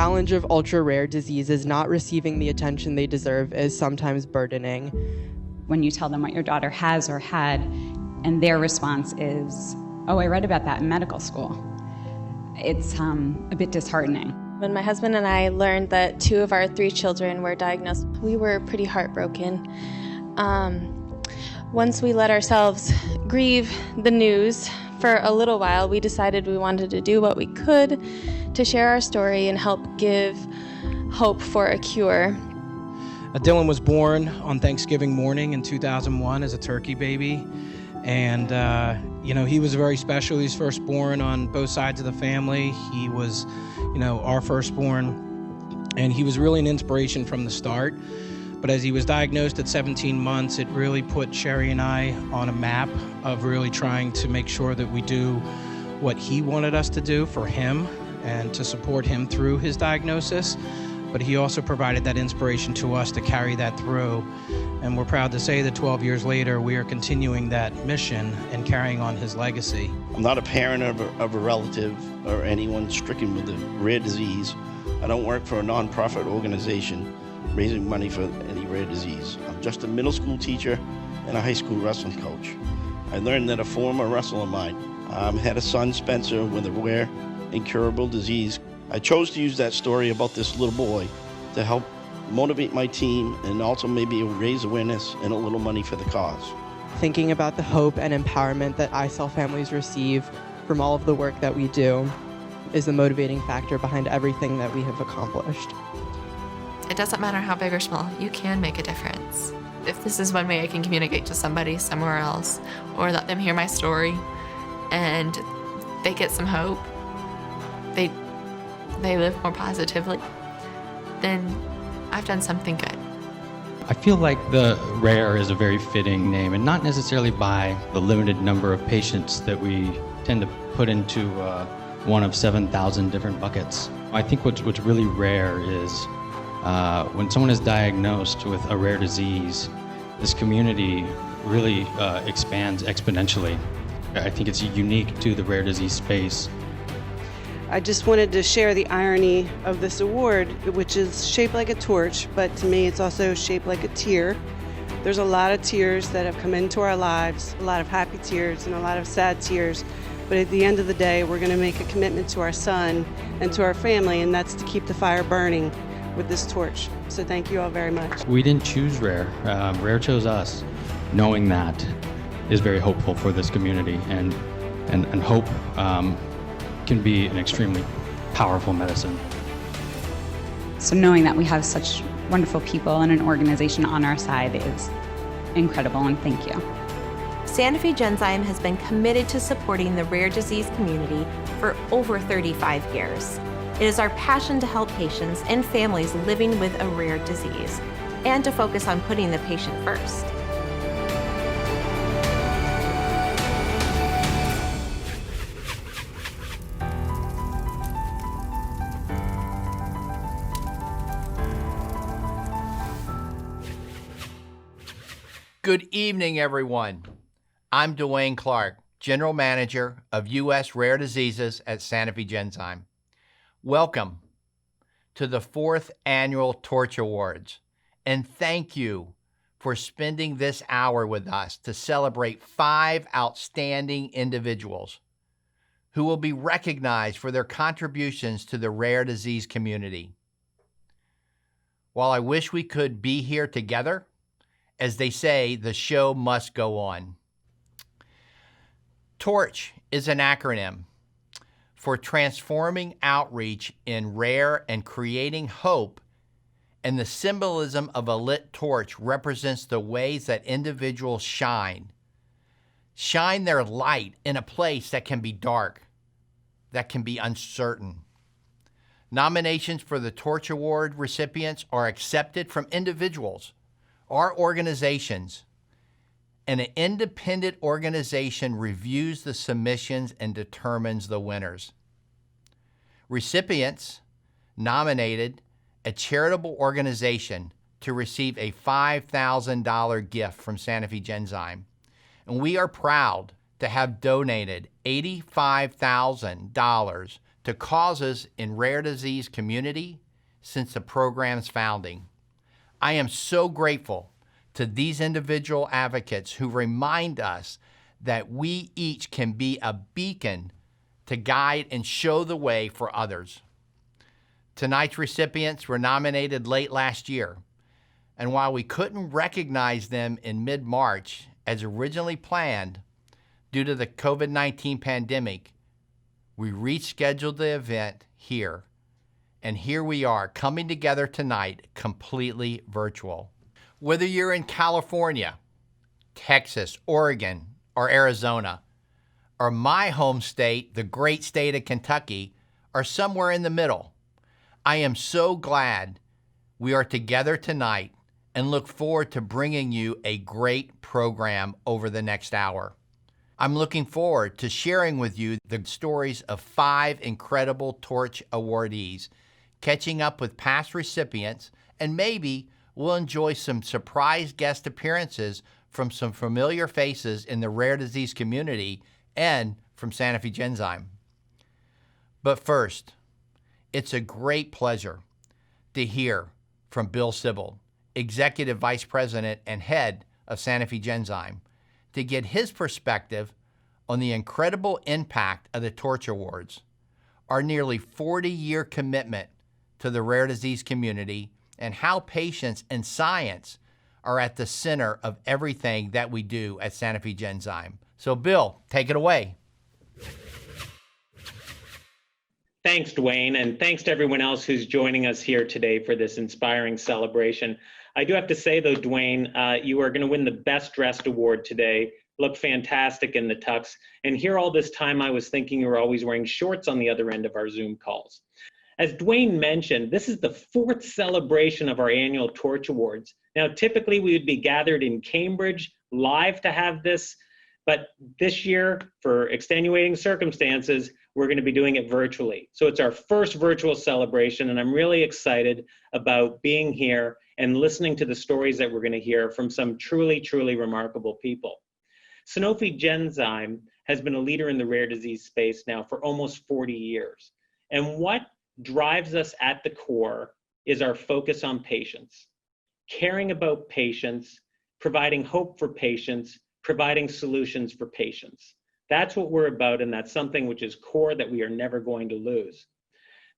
challenge of ultra-rare diseases not receiving the attention they deserve is sometimes burdening. When you tell them what your daughter has or had, and their response is, "Oh, I read about that in medical school," it's a bit disheartening. When my husband and I learned that 2 of our 3 children were diagnosed, we were pretty heartbroken. Once we let ourselves grieve the news for a little while, we decided we wanted to do what we could to share our story and help give hope for a cure. Dylan was born on Thanksgiving morning in 2001 as a turkey baby. And, he was very special. He was firstborn on both sides of the family. He was, our firstborn. And he was really an inspiration from the start. But as he was diagnosed at 17 months, it really put Sherry and I on a map of really trying to make sure that we do what he wanted us to do for him and to support him through his diagnosis. But he also provided that inspiration to us to carry that through. And we're proud to say that 12 years later, we are continuing that mission and carrying on his legacy. I'm not a parent of a relative or anyone stricken with a rare disease. I don't work for a nonprofit organization raising money for any rare disease. I'm just a middle school teacher and a high school wrestling coach. I learned that a former wrestler of mine had a son, Spencer, with a rare, incurable disease. I chose to use that story about this little boy to help motivate my team and also maybe raise awareness and a little money for the cause. Thinking about the hope and empowerment that ISOL families receive from all of the work that we do is the motivating factor behind everything that we have accomplished. It doesn't matter how big or small, you can make a difference. If this is one way I can communicate to somebody somewhere else or let them hear my story and they get some hope, they live more positively, then I've done something good. I feel like the rare is a very fitting name, and not necessarily by the limited number of patients that we tend to put into one of 7,000 different buckets. I think what's really rare is when someone is diagnosed with a rare disease, this community really expands exponentially. I think it's unique to the rare disease space. I just wanted to share the irony of this award, which is shaped like a torch, but to me it's also shaped like a tear. There's a lot of tears that have come into our lives, a lot of happy tears and a lot of sad tears. But at the end of the day, we're going to make a commitment to our son and to our family, and that's to keep the fire burning with this torch. So thank you all very much. We didn't choose Rare. Rare chose us. Knowing that is very hopeful for this community, and hope can be an extremely powerful medicine. So knowing that we have such wonderful people and an organization on our side is incredible, and thank you. Sanofi Genzyme has been committed to supporting the rare disease community for over 35 years. It is our passion to help patients and families living with a rare disease, and to focus on putting the patient first. Good evening, everyone. I'm Dwayne Clark, General Manager of U.S. Rare Diseases at Sanofi Genzyme. Welcome to the 4th Annual Torch Awards, and thank you for spending this hour with us to celebrate 5 outstanding individuals who will be recognized for their contributions to the rare disease community. While I wish we could be here together, as they say, the show must go on. TORCH is an acronym for Transforming Outreach in Rare and Creating Hope, and the symbolism of a lit torch represents the ways that individuals shine their light in a place that can be dark, that can be uncertain. Nominations for the Torch Award recipients are accepted from individuals or organizations, and an independent organization reviews the submissions and determines the winners. Recipients nominated a charitable organization to receive a $5,000 gift from Sanofi Genzyme, and we are proud to have donated $85,000 to causes in rare disease community since the program's founding. I am so grateful to these individual advocates who remind us that we each can be a beacon to guide and show the way for others. Tonight's recipients were nominated late last year, and while we couldn't recognize them in mid-March as originally planned due to the COVID-19 pandemic, we rescheduled the event here, and here we are coming together tonight completely virtual. Whether you're in California, Texas, Oregon, or Arizona, or my home state, the great state of Kentucky, or somewhere in the middle, I am so glad we are together tonight and look forward to bringing you a great program over the next hour. I'm looking forward to sharing with you the stories of 5 incredible Torch awardees, catching up with past recipients, and maybe we'll enjoy some surprise guest appearances from some familiar faces in the rare disease community and from Sanofi Genzyme. But first, it's a great pleasure to hear from Bill Sibbald, Executive Vice President and Head of Sanofi Genzyme, to get his perspective on the incredible impact of the Torch Awards, our nearly 40-year commitment to the rare disease community, and how patients and science are at the center of everything that we do at Sanofi Genzyme. So Bill, take it away. Thanks, Dwayne, and thanks to everyone else who's joining us here today for this inspiring celebration. I do have to say, though, Dwayne, you are going to win the Best Dressed Award today. Look fantastic in the tux. And here all this time I was thinking you were always wearing shorts on the other end of our Zoom calls. As Dwayne mentioned, this is the 4th celebration of our annual Torch Awards. Now, typically we would be gathered in Cambridge live to have this, but this year, for extenuating circumstances, we're going to be doing it virtually. So it's our first virtual celebration, and I'm really excited about being here and listening to the stories that we're going to hear from some truly, truly remarkable people. Sanofi Genzyme has been a leader in the rare disease space now for almost 40 years. And what drives us at the core is our focus on patients, caring about patients, providing hope for patients, providing solutions for patients. That's what we're about, and that's something which is core that we are never going to lose.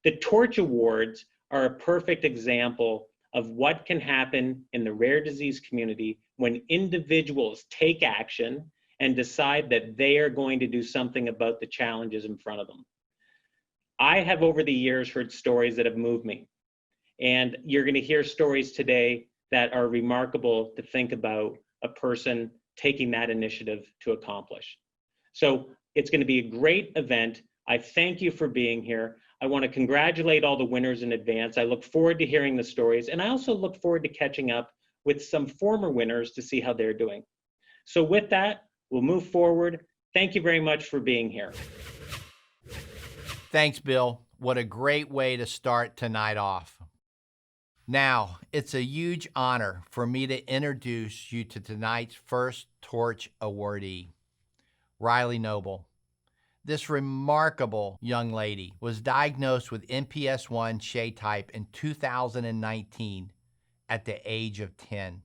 The Torch Awards are a perfect example of what can happen in the rare disease community when individuals take action and decide that they are going to do something about the challenges in front of them. I have over the years heard stories that have moved me, and you're going to hear stories today that are remarkable to think about a person taking that initiative to accomplish. So it's going to be a great event. I thank you for being here. I want to congratulate all the winners in advance. I look forward to hearing the stories, and I also look forward to catching up with some former winners to see how they're doing. So with that, we'll move forward. Thank you very much for being here. Thanks, Bill. What a great way to start tonight off. Now, it's a huge honor for me to introduce you to tonight's first Torch awardee, Rylee Noble. This remarkable young lady was diagnosed with MPS I Shay type in 2019 at the age of 10.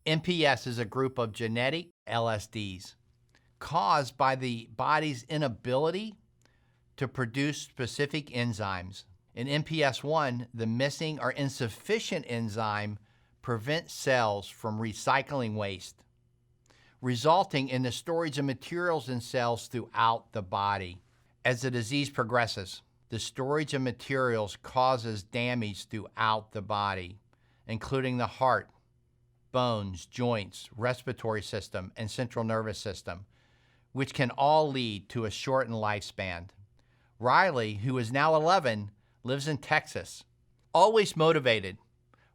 MPS is a group of genetic LSDs caused by the body's inability to produce specific enzymes. In MPS I, the missing or insufficient enzyme prevents cells from recycling waste, resulting in the storage of materials in cells throughout the body. As the disease progresses, the storage of materials causes damage throughout the body, including the heart, bones, joints, respiratory system, and central nervous system, which can all lead to a shortened lifespan. Rylee, who is now 11, lives in Texas. Always motivated,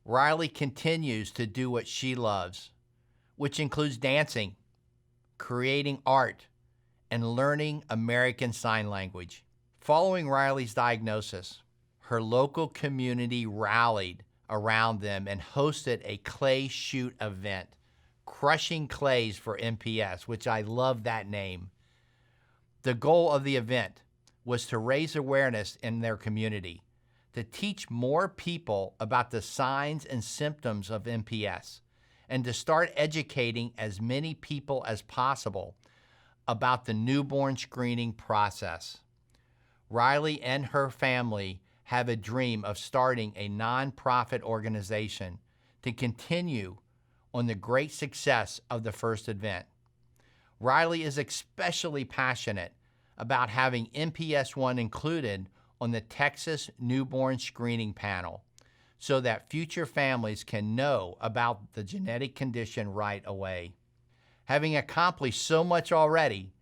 Rylee continues to do what she loves, which includes dancing, creating art, and learning American Sign Language. Following Rylee's diagnosis, her local community rallied around them and hosted a clay shoot event, Crushing Clays for MPS, which I love that name. The goal of the event was to raise awareness in their community, to teach more people about the signs and symptoms of MPS, and to start educating as many people as possible about the newborn screening process. Rylee and her family have a dream of starting a nonprofit organization to continue on the great success of the first event. Rylee is especially passionate about having MPS I included on the Texas Newborn Screening Panel so that future families can know about the genetic condition right away. Having accomplished so much already,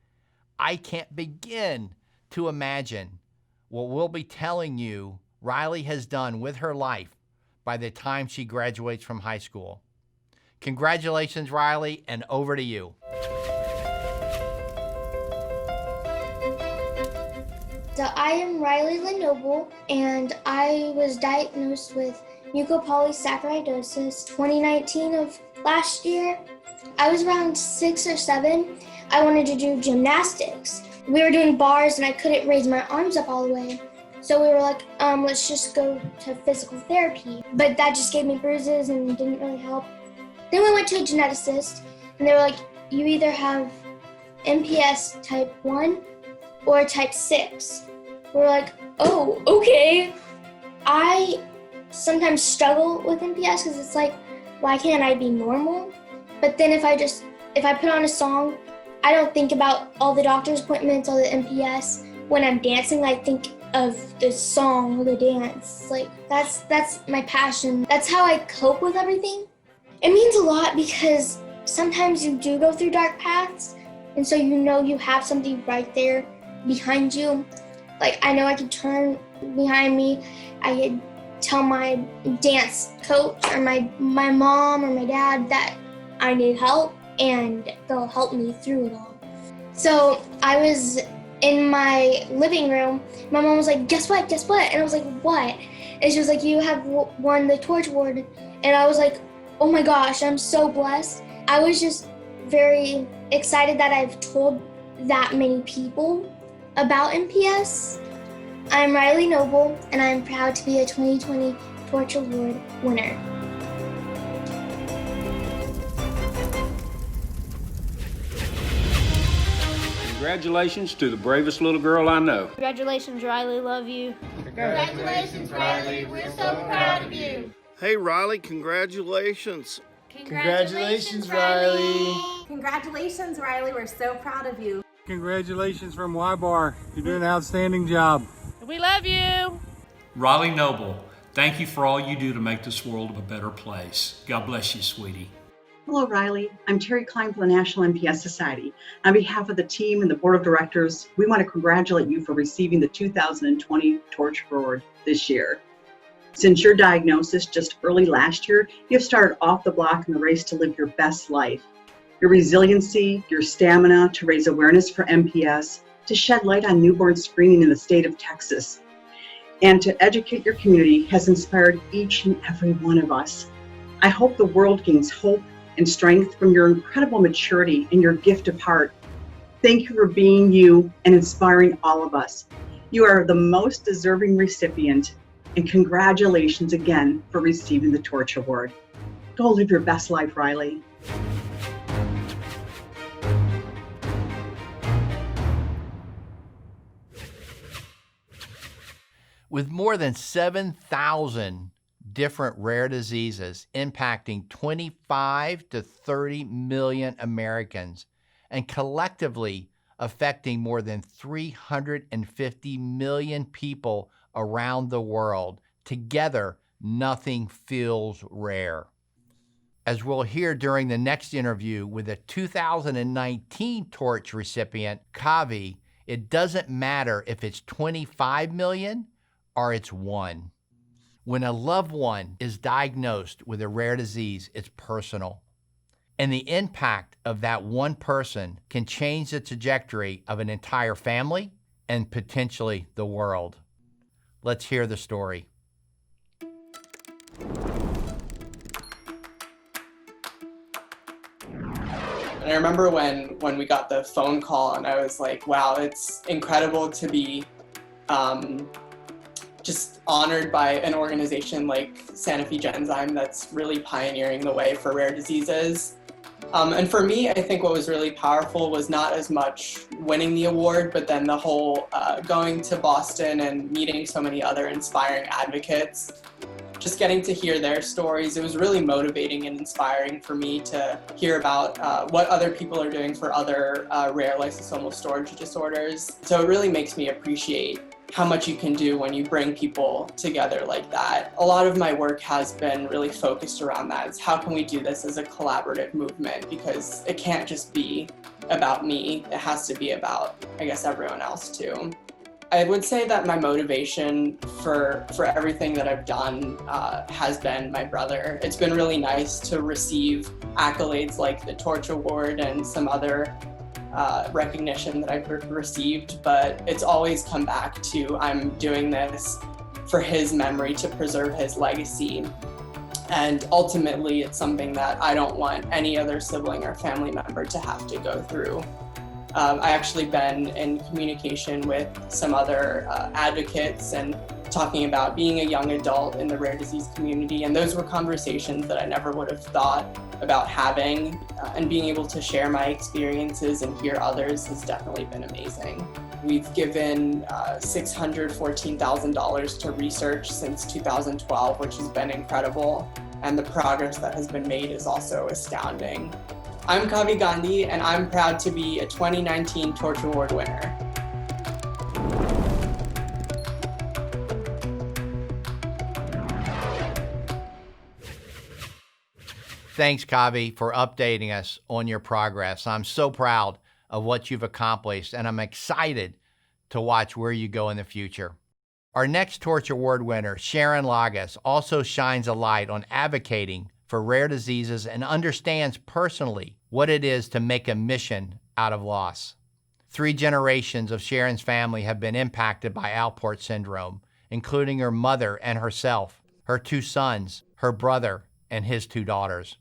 I can't begin to imagine what we'll be telling you Rylee has done with her life by the time she graduates from high school. Congratulations, Rylee, and over to you. So I am Rylee Noble, and I was diagnosed with Mucopolysaccharidosis 2019 of last year. I was around 6 or 7. I wanted to do gymnastics. We were doing bars and I couldn't raise my arms up all the way. So we were like, let's just go to physical therapy. But that just gave me bruises and didn't really help. Then we went to a geneticist and they were like, you either have MPS type 1 or type 6. We were like, oh, okay. I sometimes struggle with MPS because it's like, why can't I be normal? But then if I put on a song, I don't think about all the doctor's appointments, all the MPS. When I'm dancing, I think of the song or the dance. Like, that's my passion. That's how I cope with everything. It means a lot because sometimes you do go through dark paths, and so you know you have something right there behind you. Like, I know I could turn behind me, I could tell my dance coach or my mom or my dad that I need help, and they'll help me through it all. So I was in my living room, my mom was like, guess what? And I was like, what? And she was like, you have won the Torch Award. And I was like, oh my gosh, I'm so blessed. I was just very excited that I've told that many people about MPS. I'm Rylee Noble, and I'm proud to be a 2020 Torch Award winner. Congratulations to the bravest little girl I know. Congratulations, Rylee. Love you. Congratulations, Rylee. We're so proud of you. Hey, Rylee, congratulations. Congratulations, Rylee. Congratulations, Rylee. We're so proud of you. Congratulations from Y-Bar. You're doing an outstanding job. We love you. Rylee Noble, thank you for all you do to make this world a better place. God bless you, sweetie. Hello, Rylee. I'm Terry Klein from the National MPS Society. On behalf of the team and the board of directors, we want to congratulate you for receiving the 2020 Torch Award this year. Since your diagnosis just early last year, you have started off the block in the race to live your best life. Your resiliency, your stamina to raise awareness for MPS, to shed light on newborn screening in the state of Texas, and to educate your community has inspired each and every one of us. I hope the world gains hope and strength from your incredible maturity and your gift of heart. Thank you for being you and inspiring all of us. You are the most deserving recipient, and congratulations again for receiving the Torch Award. Go live your best life, Rylee. With more than 7,000 different rare diseases impacting 25 to 30 million Americans and collectively affecting more than 350 million people around the world, together, nothing feels rare. As we'll hear during the next interview with a 2019 Torch recipient, Kavi, it doesn't matter if it's 25 million or it's 1. When a loved one is diagnosed with a rare disease, it's personal. And the impact of that one person can change the trajectory of an entire family and potentially the world. Let's hear the story. And I remember when we got the phone call and I was like, wow, it's incredible to be just honored by an organization like Sanofi Genzyme that's really pioneering the way for rare diseases. And for me, I think what was really powerful was not as much winning the award, but then the whole going to Boston and meeting so many other inspiring advocates, just getting to hear their stories. It was really motivating and inspiring for me to hear about what other people are doing for other rare lysosomal storage disorders. So it really makes me appreciate how much you can do when you bring people together like that. A lot of my work has been really focused around that. It's how can we do this as a collaborative movement, because it can't just be about me. It has to be about, I guess, everyone else too. I would say that my motivation for everything that I've done has been my brother. It's been really nice to receive accolades like the Torch Award and some other recognition that I've received, but it's always come back to I'm doing this for his memory, to preserve his legacy. And ultimately, it's something that I don't want any other sibling or family member to have to go through. I actually been in communication with some other advocates and talking about being a young adult in the rare disease community, and those were conversations that I never would have thought about having, and being able to share my experiences and hear others has definitely been amazing. We've given $614,000 to research since 2012, which has been incredible, and the progress that has been made is also astounding. I'm Kavi Gandhi, and I'm proud to be a 2019 Torch Award winner. Thanks, Kavi, for updating us on your progress. I'm so proud of what you've accomplished, and I'm excited to watch where you go in the future. Our next Torch Award winner, Sharon Lagas, also shines a light on advocating for rare diseases and understands personally what it is to make a mission out of loss. 3 generations of Sharon's family have been impacted by Alport Syndrome, including her mother and herself, her 2 sons, her brother, and his 2 daughters.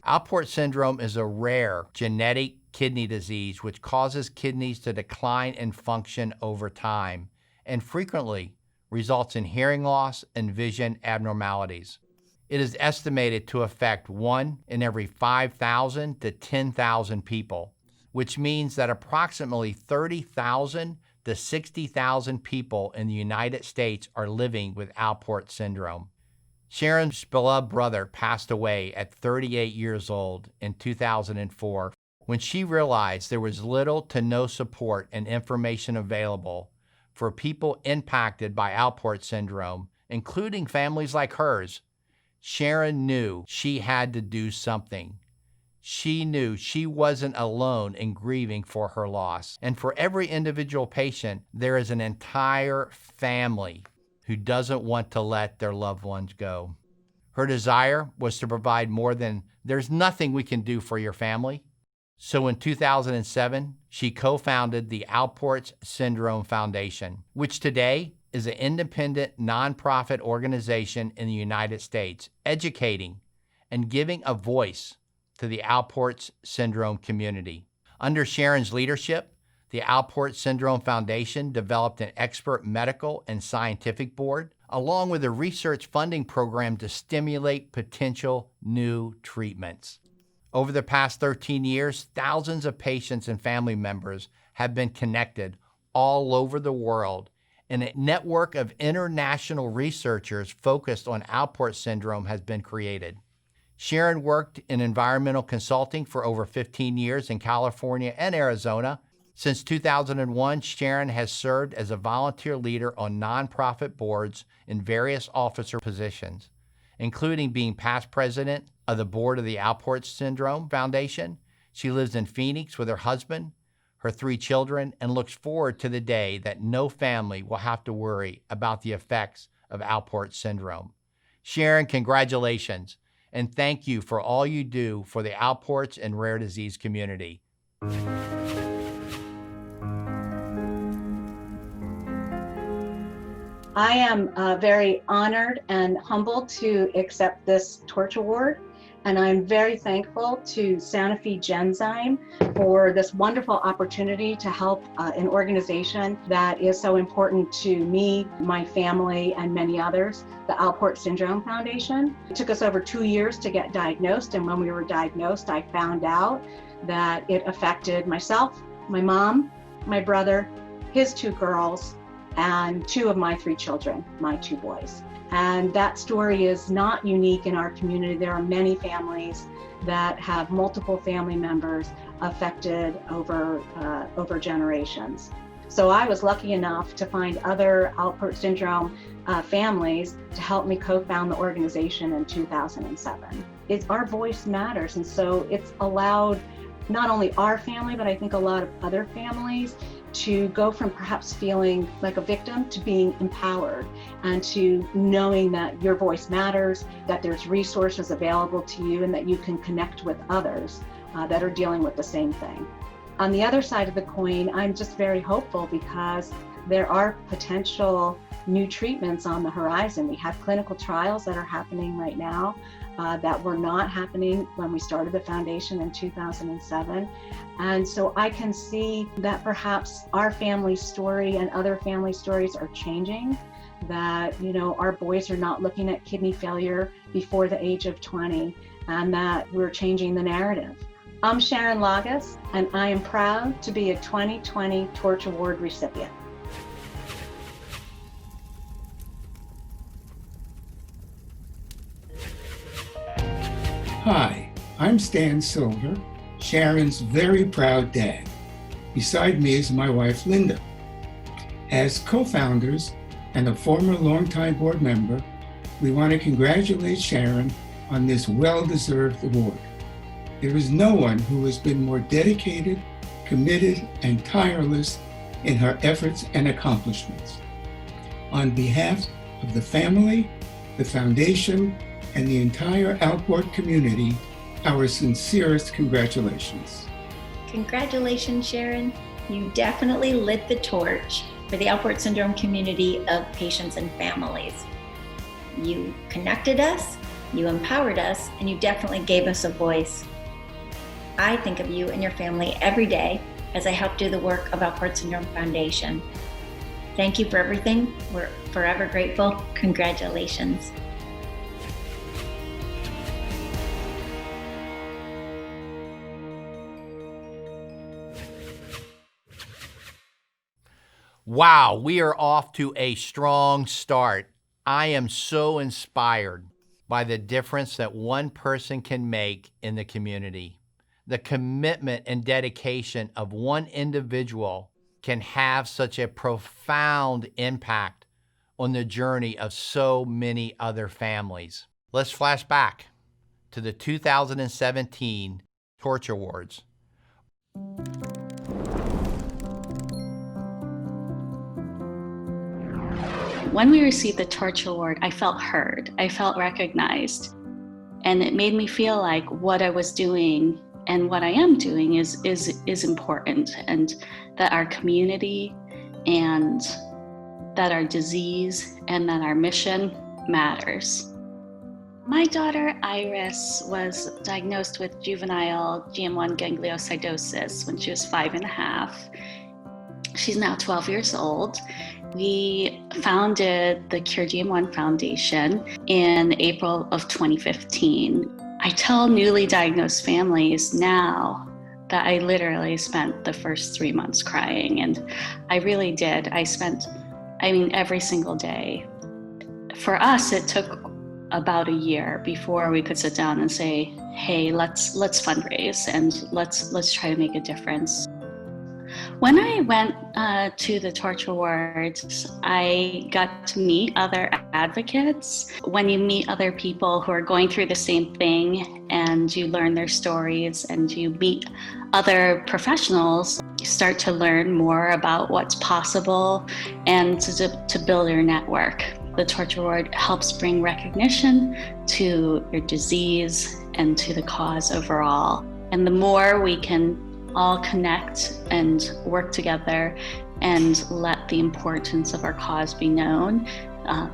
Alport Syndrome is a rare genetic kidney disease which causes kidneys to decline in function over time and frequently results in hearing loss and vision abnormalities. It is estimated to affect 1 in every 5,000 to 10,000 people, which means that approximately 30,000 to 60,000 people in the United States are living with Alport Syndrome. Sharon's beloved brother passed away at 38 years old in 2004 when she realized there was little to no support and information available for people impacted by Alport Syndrome, including families like hers. Sharon knew she had to do something. She knew she wasn't alone in grieving for her loss. And for every individual patient, there is an entire family who doesn't want to let their loved ones go. Her desire was to provide more than, there's nothing we can do for your family. So in 2007, she co-founded the Alport Syndrome Foundation, which today is an independent nonprofit organization in the United States, educating and giving a voice to the Alport Syndrome community. Under Sharon's leadership, the Alport Syndrome Foundation developed an expert medical and scientific board, along with a research funding program to stimulate potential new treatments. Over the past 13 years, thousands of patients and family members have been connected all over the world, and a network of international researchers focused on Alport Syndrome has been created. Sharon worked in environmental consulting for over 15 years in California and Arizona. Since 2001, Sharon has served as a volunteer leader on nonprofit boards in various officer positions, including being past president of the board of the Alport Syndrome Foundation. She lives in Phoenix with her husband, her 3 children, and looks forward to the day that no family will have to worry about the effects of Alport Syndrome. Sharon, congratulations, and thank you for all you do for the Alports and rare disease community. I am very honored and humbled to accept this Torch Award. And I'm very thankful to Sanofi Genzyme for this wonderful opportunity to help an organization that is so important to me, my family, and many others, the Alport Syndrome Foundation. It took us over 2 years to get diagnosed, and when we were diagnosed, I found out that it affected myself, my mom, my brother, his 2 girls, and 2 of my 3 children, my 2 boys. And that story is not unique in our community. There are many families that have multiple family members affected over generations. So I was lucky enough to find other Alport Syndrome families to help me co-found the organization in 2007. Our voice matters, and so it's allowed not only our family, but I think a lot of other families to go from perhaps feeling like a victim to being empowered and to knowing that your voice matters, that there's resources available to you, and that you can connect with others that are dealing with the same thing. On the other side of the coin, I'm just very hopeful because there are potential new treatments on the horizon. We have clinical trials that are happening right now that were not happening when we started the foundation in 2007. And so I can see that perhaps our family story and other family stories are changing, that, our boys are not looking at kidney failure before the age of 20, and that we're changing the narrative. I'm Sharon Lagas, and I am proud to be a 2020 Torch Award recipient. Hi, I'm Stan Silver, Sharon's very proud dad. Beside me is my wife, Linda. As co-founders and a former longtime board member, we want to congratulate Sharon on this well-deserved award. There is no one who has been more dedicated, committed, and tireless in her efforts and accomplishments. On behalf of the family, the foundation, and the entire Alport community, our sincerest congratulations. Congratulations, Sharon. You definitely lit the torch for the Alport Syndrome community of patients and families. You connected us, you empowered us, and you definitely gave us a voice. I think of you and your family every day as I help do the work of Alport Syndrome Foundation. Thank you for everything. We're forever grateful. Congratulations. Wow, we are off to a strong start. I am so inspired by the difference that one person can make in the community. The commitment and dedication of one individual can have such a profound impact on the journey of so many other families. Let's flash back to the 2017 Torch Awards. When we received the Torch Award, I felt heard, I felt recognized, and it made me feel like what I was doing and what I am doing is important, and that our community and that our disease and that our mission matters. My daughter Iris was diagnosed with juvenile GM1 gangliosidosis when she was 5.5. She's now 12 years old. We founded the Cure GM1 Foundation in April of 2015. I tell newly diagnosed families now that I literally spent the first 3 months crying, and I really did. I spent every single day. For us, it took about a year before we could sit down and say, hey, let's fundraise and let's try to make a difference. When I went to the Torch Awards, I got to meet other advocates. When you meet other people who are going through the same thing and you learn their stories and you meet other professionals, you start to learn more about what's possible and to build your network. The Torch Award helps bring recognition to your disease and to the cause overall. And the more we can all connect and work together and let the importance of our cause be known,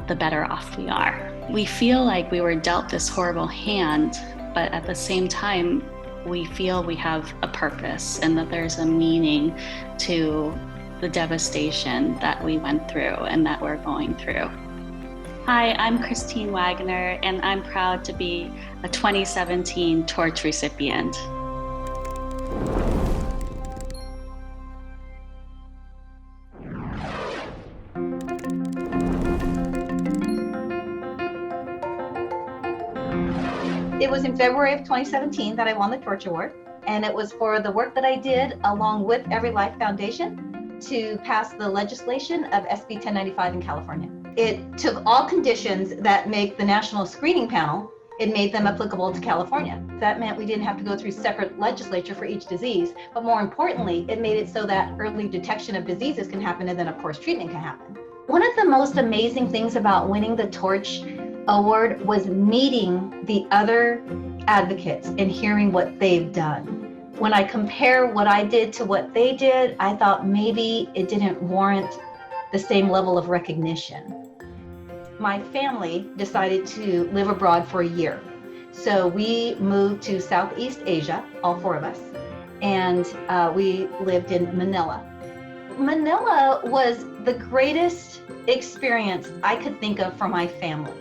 the better off we are. We feel like we were dealt this horrible hand but at the same time, we feel we have a purpose and that there's a meaning to the devastation that we went through and that we're going through. Hi, I'm Christine Wagner, and I'm proud to be a 2017 Torch recipient. It was in February of 2017 that I won the Torch Award, and it was for the work that I did along with Every Life Foundation to pass the legislation of SB 1095 in California. It took all conditions that make the National Screening Panel, it made them applicable to California. That meant we didn't have to go through separate legislature for each disease, but more importantly, it made it so that early detection of diseases can happen and then of course treatment can happen. One of the most amazing things about winning the Torch Award was meeting the other advocates and hearing what they've done. When I compare what I did to what they did, I thought maybe it didn't warrant the same level of recognition. My family decided to live abroad for a year. So we moved to Southeast Asia, all four of us, and we lived in Manila. Manila was the greatest experience I could think of for my family.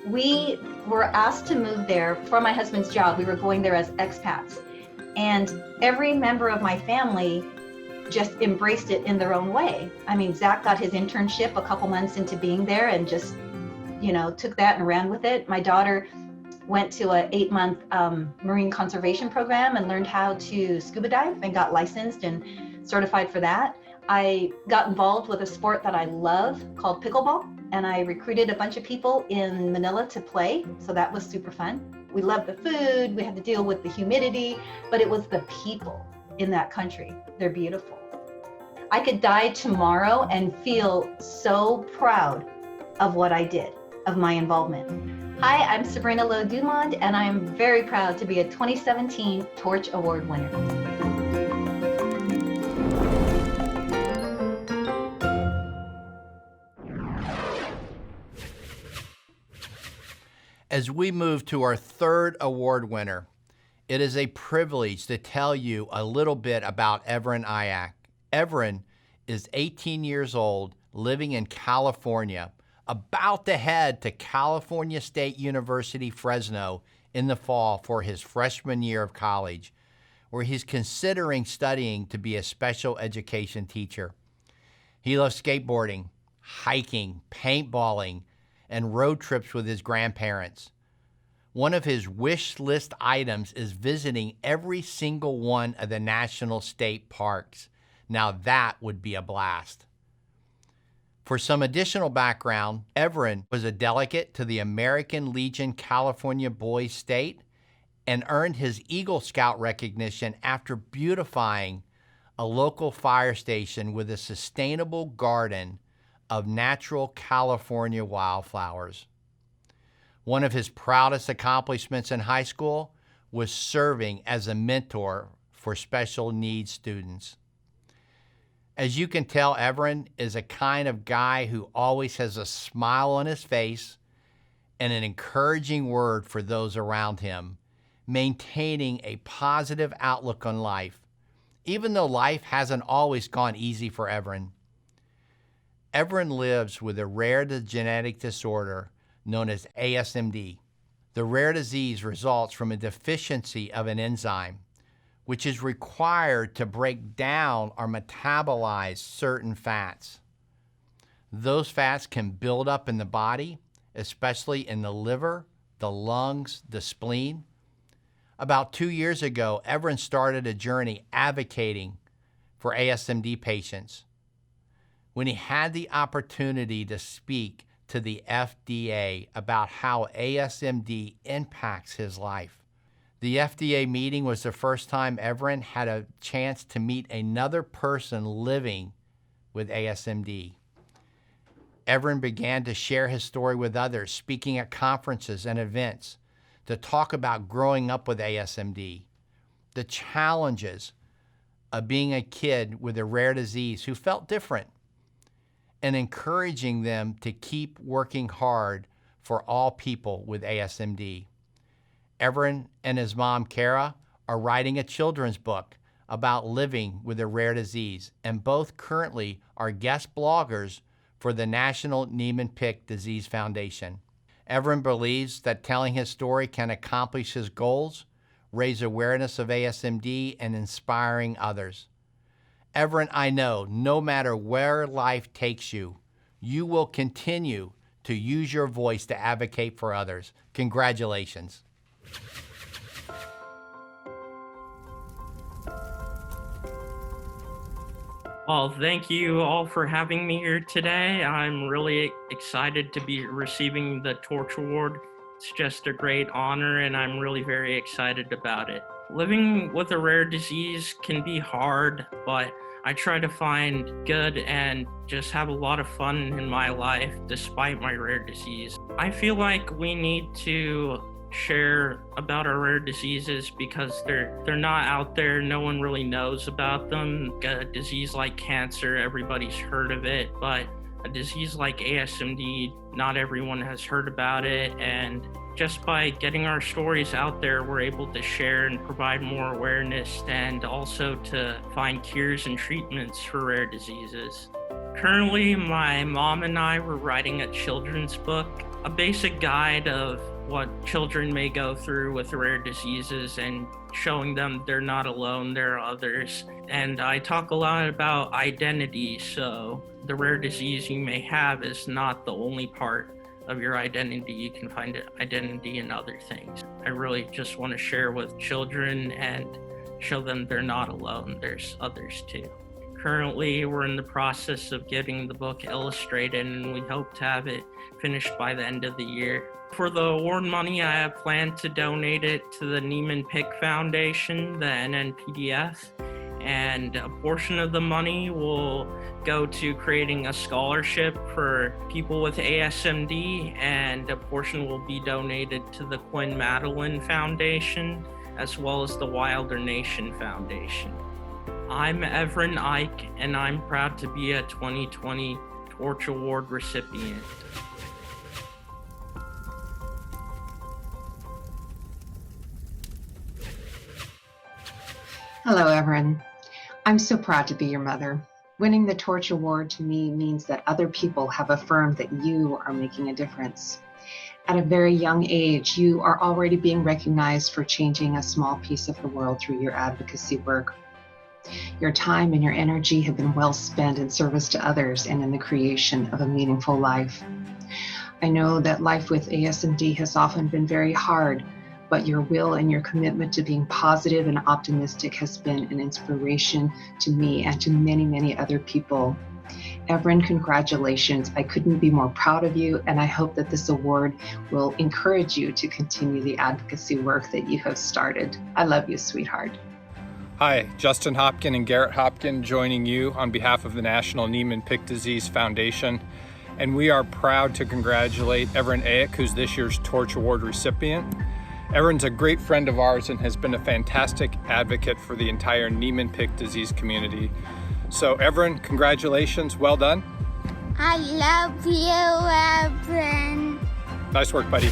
We were asked to move there for my husband's job. We were going there as expats. And every member of my family just embraced it in their own way. I mean, Zach got his internship a couple months into being there and just, took that and ran with it. My daughter went to an 8-month marine conservation program and learned how to scuba dive and got licensed and certified for that. I got involved with a sport that I love called pickleball, and I recruited a bunch of people in Manila to play, so that was super fun. We loved the food, we had to deal with the humidity, but it was the people in that country. They're beautiful. I could die tomorrow and feel so proud of what I did, of my involvement. Hi, I'm Sabrina Lowe Dumond, and I am very proud to be a 2017 Torch Award winner. As we move to our third award winner, it is a privilege to tell you a little bit about Evren Ayik. Evren is 18 years old, living in California, about to head to California State University, Fresno in the fall for his freshman year of college, where he's considering studying to be a special education teacher. He loves skateboarding, hiking, paintballing, and road trips with his grandparents. One of his wish list items is visiting every single one of the national state parks. Now that would be a blast. For some additional background, Evren was a delegate to the American Legion California Boys State and earned his Eagle Scout recognition after beautifying a local fire station with a sustainable garden of natural California wildflowers. One of his proudest accomplishments in high school was serving as a mentor for special needs students. As you can tell, Evren is a kind of guy who always has a smile on his face and an encouraging word for those around him, maintaining a positive outlook on life, even though life hasn't always gone easy for Evren. Evren lives with a rare genetic disorder known as ASMD. The rare disease results from a deficiency of an enzyme, which is required to break down or metabolize certain fats. Those fats can build up in the body, especially in the liver, the lungs, the spleen. About 2 years ago, Evren started a journey advocating for ASMD patients. When he had the opportunity to speak to the FDA about how ASMD impacts his life. The FDA meeting was the first time Evren had a chance to meet another person living with ASMD. Evren began to share his story with others, speaking at conferences and events to talk about growing up with ASMD, the challenges of being a kid with a rare disease who felt different, and encouraging them to keep working hard for all people with ASMD. Evren and his mom, Kara, are writing a children's book about living with a rare disease, and both currently are guest bloggers for the National Niemann-Pick Disease Foundation. Evren believes that telling his story can accomplish his goals, raise awareness of ASMD, and inspiring others. Evren, I know no matter where life takes you, you will continue to use your voice to advocate for others. Congratulations. Well, thank you all for having me here today. I'm really excited to be receiving the Torch Award. It's just a great honor, and I'm really very excited about it. Living with a rare disease can be hard, but I try to find good and just have a lot of fun in my life despite my rare disease. I feel like we need to share about our rare diseases because they're not out there. No one really knows about them. A disease like cancer, everybody's heard of it, but a disease like ASMD, not everyone has heard about it. And just by getting our stories out there, we're able to share and provide more awareness and also to find cures and treatments for rare diseases. Currently, my mom and I were writing a children's book, a basic guide of what children may go through with rare diseases and showing them they're not alone, there are others. And I talk a lot about identity, so the rare disease you may have is not the only part of your identity. You can find identity in other things. I really just want to share with children and show them they're not alone, there's others too. Currently, we're in the process of getting the book illustrated, and we hope to have it finished by the end of the year. For the award money, I have planned to donate it to the Niemann-Pick Foundation, the NNPDF, and a portion of the money will go to creating a scholarship for people with ASMD, and a portion will be donated to the Quinn Madeline Foundation, as well as the Wilder Nation Foundation. I'm Evren Ike, and I'm proud to be a 2020 Torch Award recipient. Hello, Evren. I'm so proud to be your mother. Winning the Torch Award to me means that other people have affirmed that you are making a difference. At a very young age, you are already being recognized for changing a small piece of the world through your advocacy work. Your time and your energy have been well spent in service to others and in the creation of a meaningful life. I know that life with ASMD has often been very hard, but your will and your commitment to being positive and optimistic has been an inspiration to me and to many, many other people. Evren, congratulations. I couldn't be more proud of you, and I hope that this award will encourage you to continue the advocacy work that you have started. I love you, sweetheart. Hi, Justin Hopkin and Garrett Hopkin joining you on behalf of the National Niemann-Pick Disease Foundation. And we are proud to congratulate Evren Ayik, who's this year's Torch Award recipient. Evren's a great friend of ours and has been a fantastic advocate for the entire Niemann-Pick disease community. So Evren, congratulations, well done. I love you, Evren. Nice work, buddy.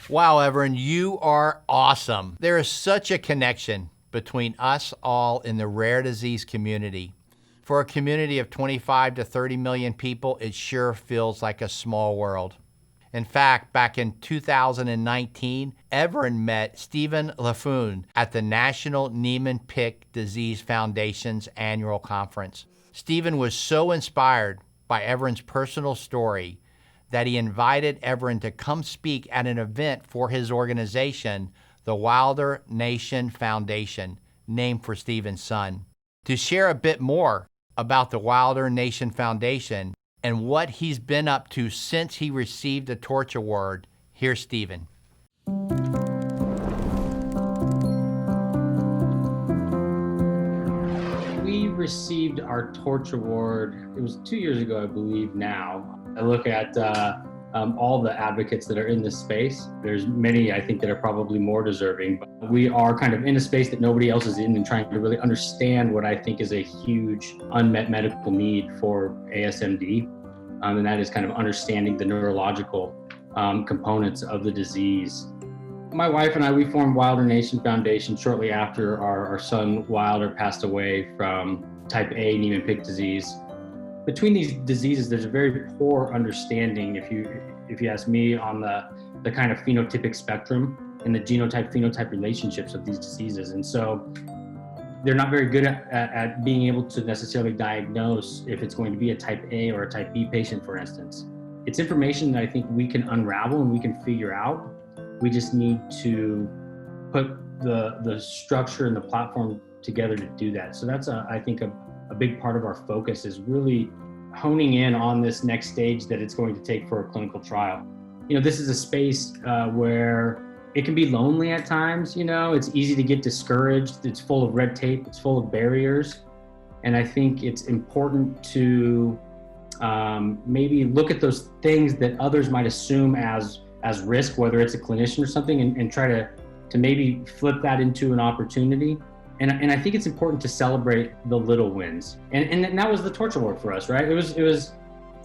Wow, Evren, you are awesome. There is such a connection between us all in the rare disease community. For a community of 25 to 30 million people, it sure feels like a small world. In fact, back in 2019, Evren met Stephen Lefond at the National Niemann-Pick Disease Foundation's annual conference. Stephen was so inspired by Evren's personal story that he invited Evren to come speak at an event for his organization, the Wilder Nation Foundation, named for Stephen's son. To share a bit more about the Wilder Nation Foundation and what he's been up to since he received the Torch Award, here's Stephen. We received our Torch Award, it was 2 years ago, I believe now. I look at all the advocates that are in this space. There's many, I think, that are probably more deserving. But we are kind of in a space that nobody else is in and trying to really understand what I think is a huge unmet medical need for ASMD. And that is kind of understanding the neurological components of the disease. My wife and I, we formed Wilder Nation Foundation shortly after our son Wilder passed away from type A Niemann-Pick disease. Between these diseases, there's a very poor understanding, if you ask me, on the kind of phenotypic spectrum and the genotype-phenotype relationships of these diseases. And so they're not very good at being able to necessarily diagnose if it's going to be a type A or a type B patient, for instance. It's information that I think we can unravel and we can figure out. We just need to put the structure and the platform together to do that. So that's, I think, a big part of our focus is really honing in on this next stage that it's going to take for a clinical trial. This is a space where it can be lonely at times. It's easy to get discouraged. It's full of red tape. It's full of barriers. And I think it's important to maybe look at those things that others might assume as risk, whether it's a clinician or something, and try to maybe flip that into an opportunity. And I think it's important to celebrate the little wins. And that was the Torch Award for us, right? It was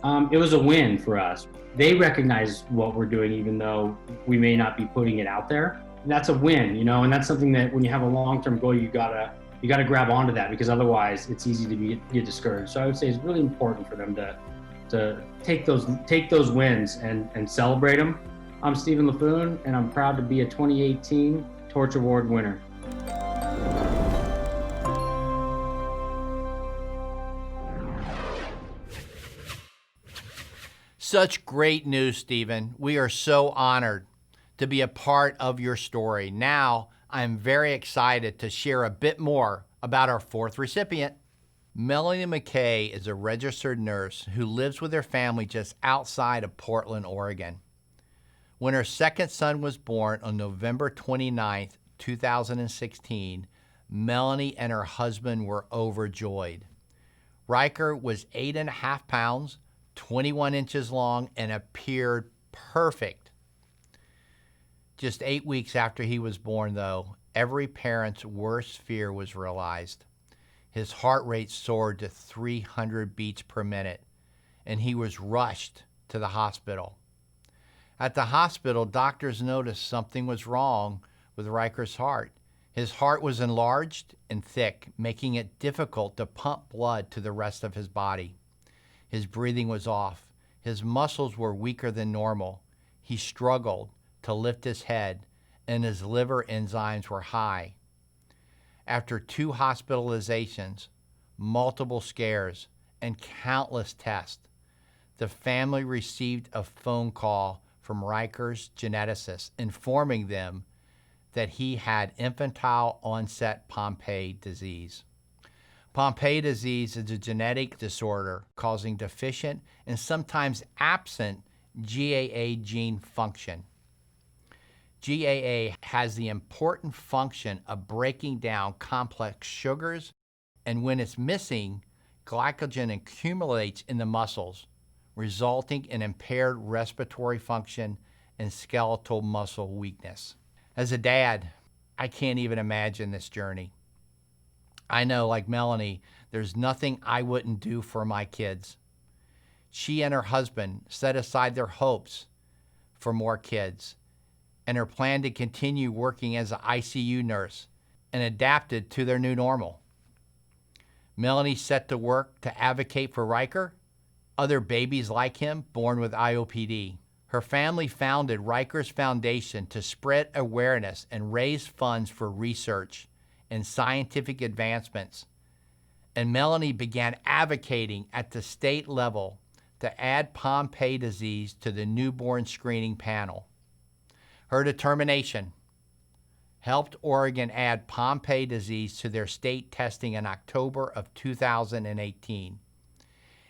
a win for us. They recognize what we're doing, even though we may not be putting it out there. That's a win, and that's something that when you have a long-term goal, you gotta grab onto that, because otherwise it's easy to get discouraged. So I would say it's really important for them to take those wins and celebrate them. I'm Stephen Lefond, and I'm proud to be a 2018 Torch Award winner. Such great news, Stephen. We are so honored to be a part of your story. Now, I'm very excited to share a bit more about our fourth recipient. Melanie McKay is a registered nurse who lives with her family just outside of Portland, Oregon. When her second son was born on November 29th, 2016, Melanie and her husband were overjoyed. Riker was 8.5 pounds, 21 inches long, and appeared perfect. Just 8 weeks after he was born, though, every parent's worst fear was realized. His heart rate soared to 300 beats per minute, and he was rushed to the hospital. At the hospital, doctors noticed something was wrong with Riker's heart. His heart was enlarged and thick, making it difficult to pump blood to the rest of his body. His breathing was off. His muscles were weaker than normal. He struggled to lift his head, and his liver enzymes were high. After 2 hospitalizations, multiple scares, and countless tests, the family received a phone call from Riker's geneticist informing them that he had infantile onset Pompe disease. Pompe disease is a genetic disorder causing deficient and sometimes absent GAA gene function. GAA has the important function of breaking down complex sugars, and when it's missing, glycogen accumulates in the muscles, resulting in impaired respiratory function and skeletal muscle weakness. As a dad, I can't even imagine this journey. I know, like Melanie, there's nothing I wouldn't do for my kids. She and her husband set aside their hopes for more kids and her plan to continue working as an ICU nurse and adapted to their new normal. Melanie set to work to advocate for Riker, other babies like him born with IOPD. Her family founded Riker's Foundation to spread awareness and raise funds for research and scientific advancements. And Melanie began advocating at the state level to add Pompe disease to the newborn screening panel. Her determination helped Oregon add Pompe disease to their state testing in October of 2018.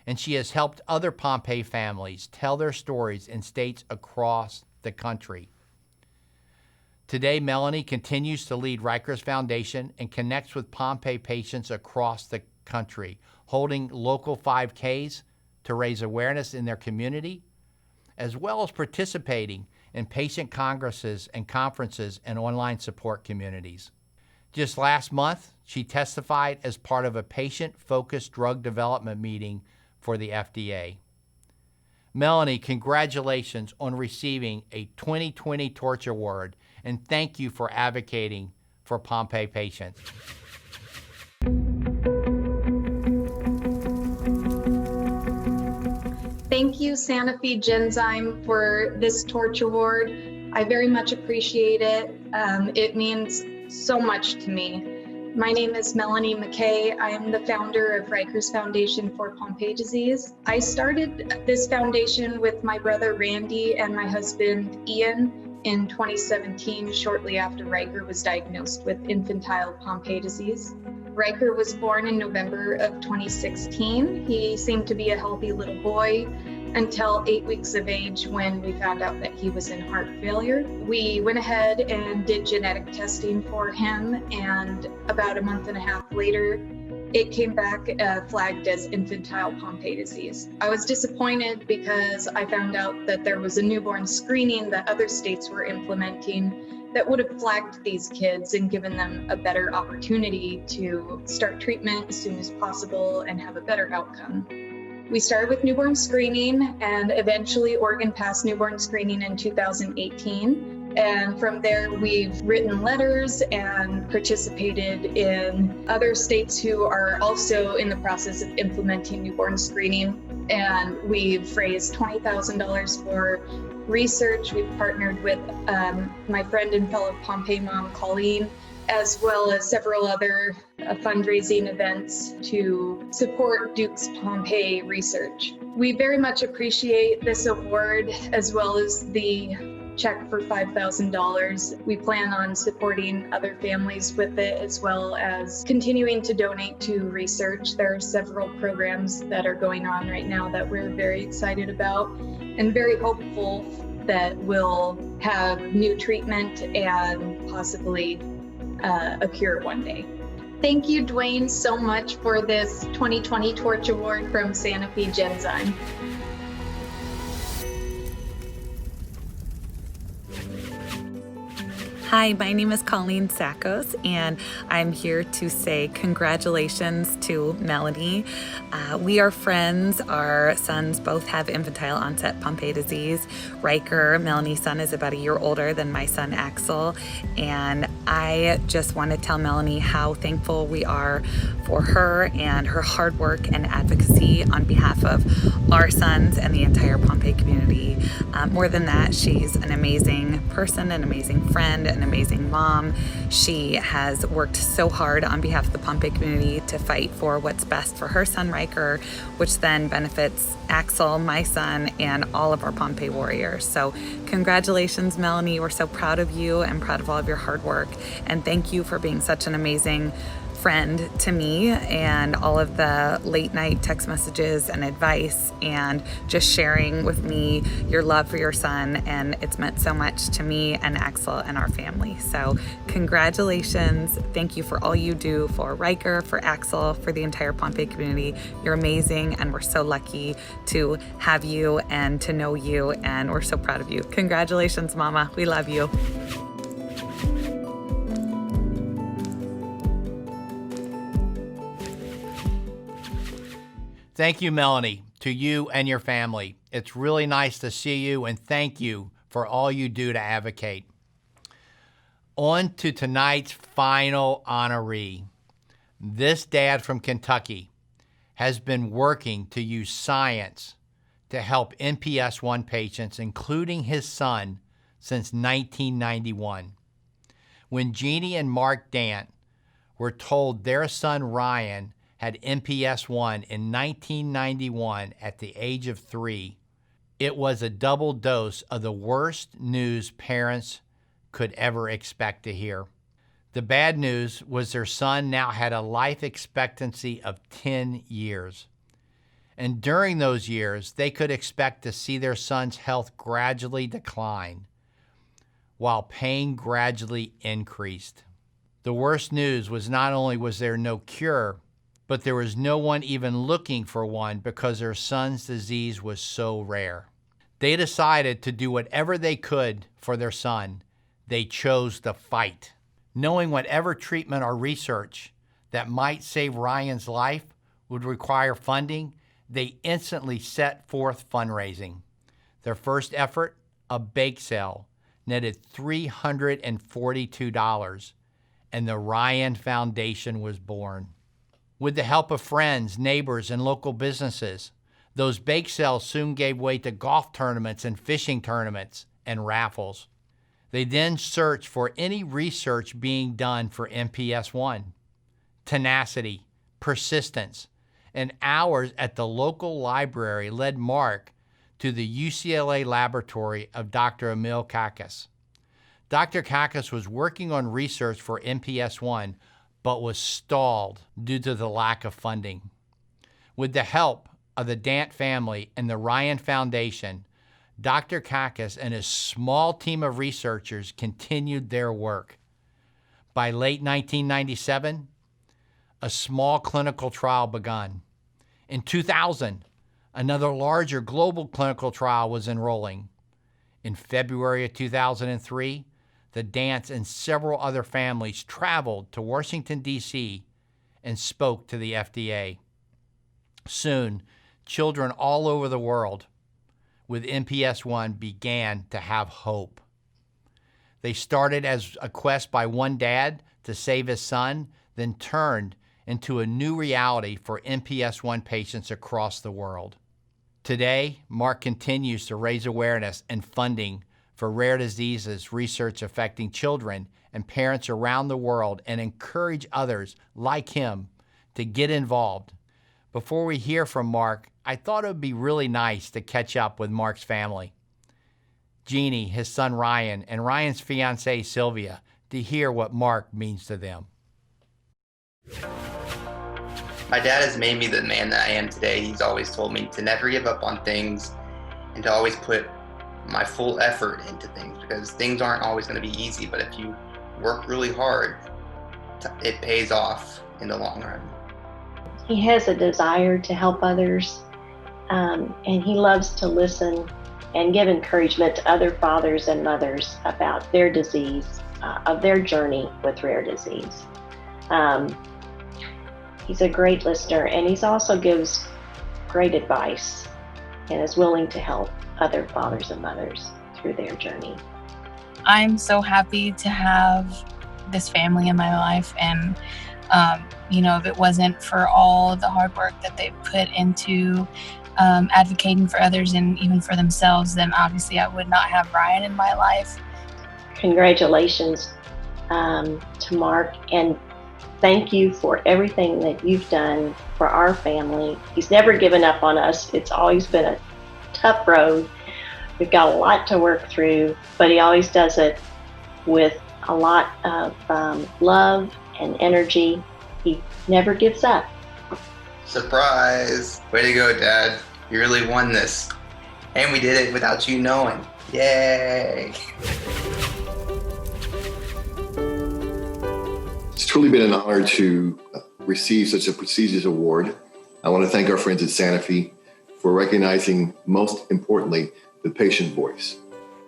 And she has helped other Pompe families tell their stories in states across the country. Today, Melanie continues to lead Riker's Foundation and connects with Pompe patients across the country, holding local 5Ks to raise awareness in their community, as well as participating in patient congresses and conferences and online support communities. Just last month, she testified as part of a patient-focused drug development meeting for the FDA. Melanie, congratulations on receiving a 2020 Torch Award, and thank you for advocating for Pompe patients. Thank you, Sanofi Genzyme, for this Torch Award. I very much appreciate it. It means so much to me. My name is Melanie McKay. I am the founder of Rikers Foundation for Pompe disease. I started this foundation with my brother Randy and my husband Ian in 2017, shortly after Riker was diagnosed with infantile Pompe disease. Riker was born in November of 2016. He seemed to be a healthy little boy until 8 weeks of age when we found out that he was in heart failure. We went ahead and did genetic testing for him, and about a month and a half later, it came back flagged as infantile Pompe disease. I was disappointed because I found out that there was a newborn screening that other states were implementing that would have flagged these kids and given them a better opportunity to start treatment as soon as possible and have a better outcome. We started with newborn screening, and eventually Oregon passed newborn screening in 2018. And from there, we've written letters and participated in other states who are also in the process of implementing newborn screening. And we've raised $20,000 for research. We've partnered with my friend and fellow Pompe mom, Colleen, as well as several other fundraising events to support Duke's Pompe research. We very much appreciate this award, as well as the check for $5,000. We plan on supporting other families with it, as well as continuing to donate to research. There are several programs that are going on right now that we're very excited about and very hopeful that we'll have new treatment and possibly a cure one day. Thank you, Dwayne, so much for this 2020 Torch Award from Sanofi Genzyme. Hi, my name is Colleen Sackos, and I'm here to say congratulations to Melanie. We are friends. Our sons both have infantile onset Pompe disease. Riker, Melanie's son, is about a year older than my son Axel, and I just want to tell Melanie how thankful we are for her and her hard work and advocacy on behalf of our sons and the entire Pompe community. More than that, she's an amazing person, an amazing friend, an amazing mom. She has worked so hard on behalf of the Pompe community to fight for what's best for her son Riker, which then benefits Axel, my son, and all of our Pompe warriors. So congratulations, Melanie. We're so proud of you and proud of all of your hard work. And thank you for being such an amazing friend to me, and all of the late night text messages and advice and just sharing with me your love for your son. And it's meant so much to me and Axel and our family. So congratulations. Thank you for all you do for Riker, for Axel, for the entire Pompe community. You're amazing, and we're so lucky to have you and to know you, and we're so proud of you. Congratulations, Mama. We love you. Thank you, Melanie, to you and your family. It's really nice to see you, and thank you for all you do to advocate. On to tonight's final honoree. This dad from Kentucky has been working to use science to help MPS I patients, including his son, since 1991. When Jeannie and Mark Dant were told their son Ryan had MPS I in 1991 at the age of 3, it was a double dose of the worst news parents could ever expect to hear. The bad news was their son now had a life expectancy of 10 years. And during those years, they could expect to see their son's health gradually decline, while pain gradually increased. The worst news was not only was there no cure, but there was no one even looking for one because their son's disease was so rare. They decided to do whatever they could for their son. They chose to fight. Knowing whatever treatment or research that might save Ryan's life would require funding, they instantly set forth fundraising. Their first effort, a bake sale, netted $342, and the Ryan Foundation was born. With the help of friends, neighbors, and local businesses, those bake sales soon gave way to golf tournaments and fishing tournaments and raffles. They then searched for any research being done for MPS I. Tenacity, persistence, and hours at the local library led Mark to the UCLA laboratory of Dr. Emil Kakas. Dr. Kakas was working on research for MPS I, but was stalled due to the lack of funding. With the help of the Dant family and the Ryan Foundation, Dr. Kakas and his small team of researchers continued their work. By late 1997, a small clinical trial begun. In 2000, another larger global clinical trial was enrolling. In February of 2003, the Dants and several other families traveled to Washington, D.C. and spoke to the FDA. Soon, children all over the world with MPS I began to have hope. They started as a quest by one dad to save his son, then turned into a new reality for MPS I patients across the world. Today, Mark continues to raise awareness and funding for rare diseases research affecting children and parents around the world and encourage others like him to get involved. Before we hear from Mark, I thought it would be really nice to catch up with Mark's family. Jeannie, his son Ryan, and Ryan's fiancée Sylvia, to hear what Mark means to them. My dad has made me the man that I am today. He's always told me to never give up on things and to always put my full effort into things, because things aren't always going to be easy, but if you work really hard, it pays off in the long run. He has a desire to help others, and he loves to listen and give encouragement to other fathers and mothers about their disease, of their journey with rare disease. He's a great listener, and he also gives great advice and is willing to help other fathers and mothers through their journey. I'm so happy to have this family in my life, and if it wasn't for all the hard work that they've put into advocating for others and even for themselves, then obviously I would not have Ryan in my life. Congratulations to Mark, and thank you for everything that you've done for our family. He's never given up on us. It's always been a tough road. We've got a lot to work through, but he always does it with a lot of love and energy. He never gives up. Surprise! Way to go, Dad. You really won this. And we did it without you knowing. Yay! It's truly been an honor to receive such a prestigious award. I want to thank our friends at Sanofi for recognizing, most importantly, the patient voice.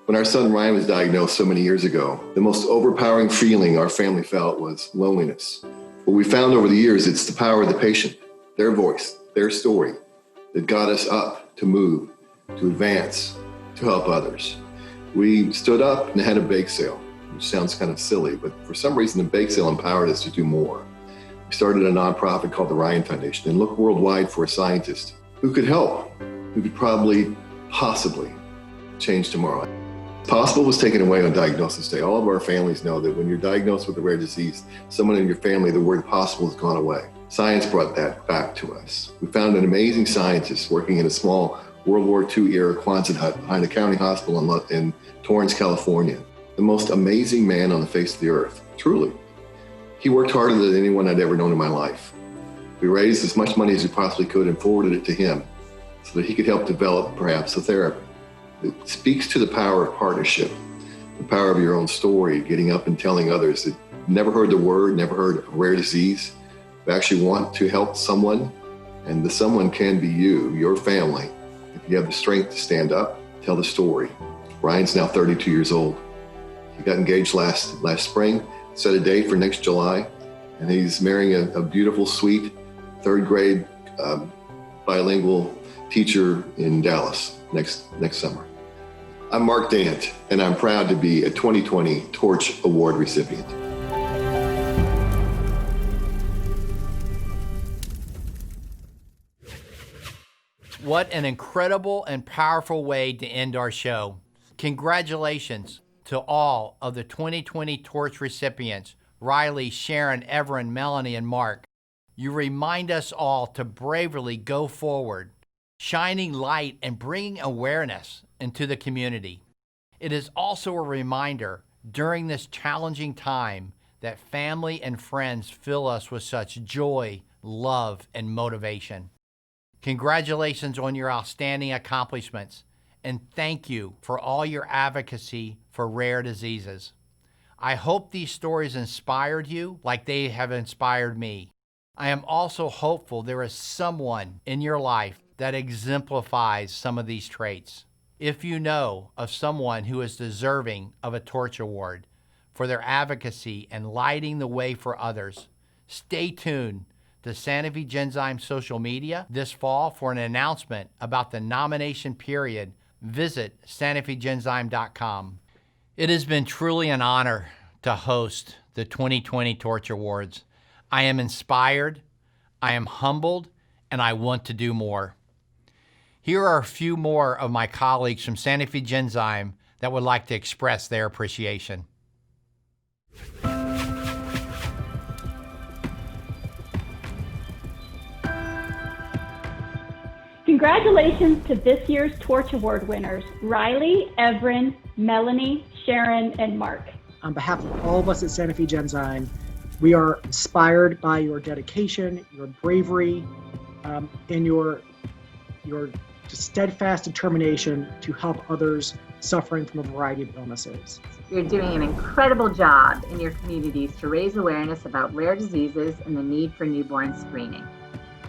When our son Ryan was diagnosed so many years ago, the most overpowering feeling our family felt was loneliness. What we found over the years, it's the power of the patient, their voice, their story, that got us up to move, to advance, to help others. We stood up and had a bake sale, which sounds kind of silly, but for some reason the bake sale empowered us to do more. We started a nonprofit called the Ryan Foundation and looked worldwide for a scientist who could help, who could possibly change tomorrow. Possible was taken away on Diagnosis Day. All of our families know that when you're diagnosed with a rare disease, someone in your family, the word possible has gone away. Science brought that back to us. We found an amazing scientist working in a small World War II era Quonset hut behind a county hospital in Torrance, California. The most amazing man on the face of the earth, truly. He worked harder than anyone I'd ever known in my life. We raised as much money as we possibly could and forwarded it to him so that he could help develop perhaps a therapy. It speaks to the power of partnership, the power of your own story, getting up and telling others that never heard the word, never heard of rare disease, but actually want to help someone, and the someone can be you, your family, if you have the strength to stand up, tell the story. Ryan's now 32 years old. He got engaged last spring, set a date for next July, and he's marrying a beautiful, sweet, third grade bilingual teacher in Dallas next summer. I'm Mark Dant, and I'm proud to be a 2020 Torch Award recipient. What an incredible and powerful way to end our show. Congratulations to all of the 2020 Torch recipients, Rylee, Sharon, Evren, Melanie, and Mark. You remind us all to bravely go forward, shining light and bringing awareness into the community. It is also a reminder during this challenging time that family and friends fill us with such joy, love, and motivation. Congratulations on your outstanding accomplishments, and thank you for all your advocacy for rare diseases. I hope these stories inspired you like they have inspired me. I am also hopeful there is someone in your life that exemplifies some of these traits. If you know of someone who is deserving of a Torch Award for their advocacy and lighting the way for others, stay tuned to Sanofi Genzyme social media this fall for an announcement about the nomination period. Visit SanofiGenzyme.com. It has been truly an honor to host the 2020 Torch Awards. I am inspired, I am humbled, and I want to do more. Here are a few more of my colleagues from Sanofi Genzyme that would like to express their appreciation. Congratulations to this year's Torch Award winners, Rylee, Evren, Melanie, Sharon, and Mark. On behalf of all of us at Sanofi Genzyme, we are inspired by your dedication, your bravery, and your steadfast determination to help others suffering from a variety of illnesses. You're doing an incredible job in your communities to raise awareness about rare diseases and the need for newborn screening.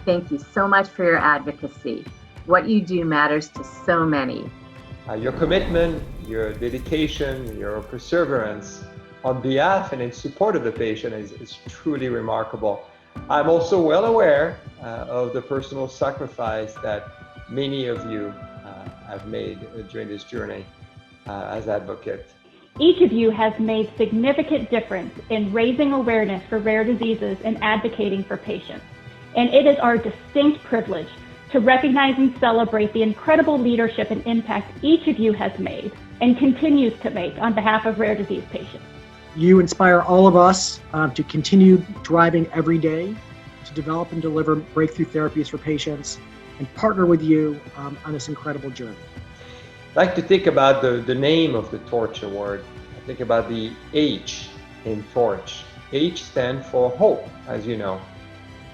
Thank you so much for your advocacy. What you do matters to so many. Your commitment, your dedication, your perseverance on behalf and in support of the patient is truly remarkable. I'm also well aware of the personal sacrifice that many of you have made during this journey as advocates. Each of you has made significant difference in raising awareness for rare diseases and advocating for patients. And it is our distinct privilege to recognize and celebrate the incredible leadership and impact each of you has made and continues to make on behalf of rare disease patients. You inspire all of us to continue driving every day to develop and deliver breakthrough therapies for patients and partner with you on this incredible journey. I like to think about the name of the Torch Award. I think about the H in Torch. H stands for hope, as you know.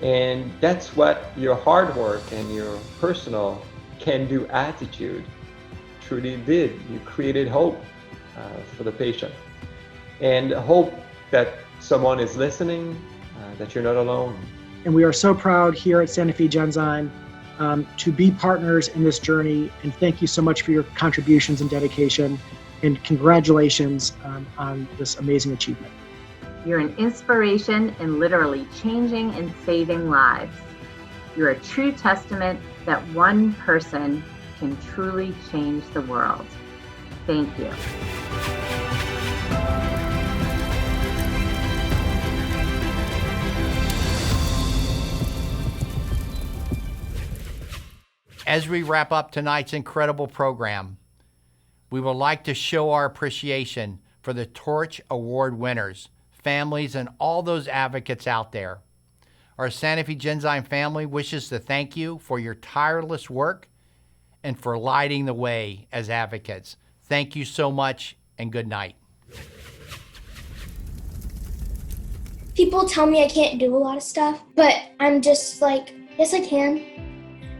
And that's what your hard work and your personal can-do attitude truly did. You created hope for the patient. And hope that someone is listening, that you're not alone. And we are so proud here at Sanofi Genzyme to be partners in this journey. And thank you so much for your contributions and dedication. And congratulations on this amazing achievement. You're an inspiration in literally changing and saving lives. You're a true testament that one person can truly change the world. Thank you. As we wrap up tonight's incredible program, we would like to show our appreciation for the Torch Award winners, families, and all those advocates out there. Our Sanofi Genzyme family wishes to thank you for your tireless work and for lighting the way as advocates. Thank you so much, and good night. People tell me I can't do a lot of stuff, but I'm just like, yes, I can.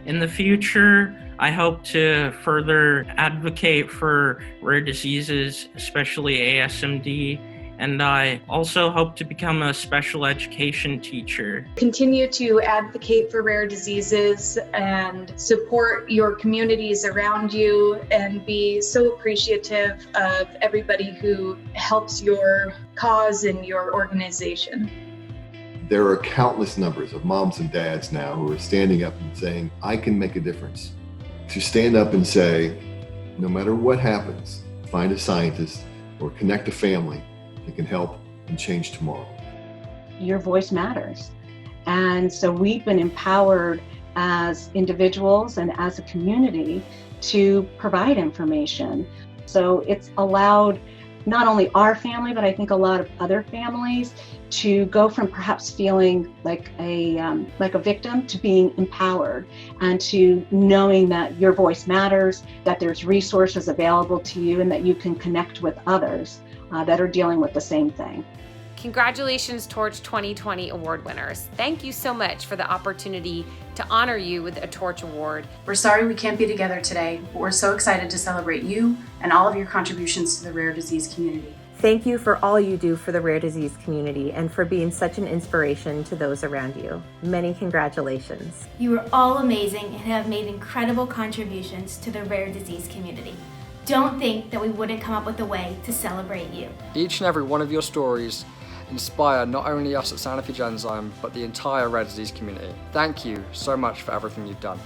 In the future, I hope to further advocate for rare diseases, especially ASMD, And I also hope to become a special education teacher. Continue to advocate for rare diseases and support your communities around you, and be so appreciative of everybody who helps your cause and your organization. There are countless numbers of moms and dads now who are standing up and saying, I can make a difference. To stand up and say, no matter what happens, find a scientist or connect a family that can help and change tomorrow. Your voice matters. And so we've been empowered as individuals and as a community to provide information. So it's allowed not only our family, but I think a lot of other families to go from perhaps feeling like a victim to being empowered, and to knowing that your voice matters, that there's resources available to you, and that you can connect with others that are dealing with the same thing. Congratulations, Torch 2020 award winners. Thank you so much for the opportunity to honor you with a Torch Award. We're sorry we can't be together today, but we're so excited to celebrate you and all of your contributions to the rare disease community. Thank you for all you do for the rare disease community and for being such an inspiration to those around you. Many congratulations. You are all amazing and have made incredible contributions to the rare disease community. Don't think that we wouldn't come up with a way to celebrate you. Each and every one of your stories inspire not only us at Sanofi Genzyme, but the entire rare disease community. Thank you so much for everything you've done.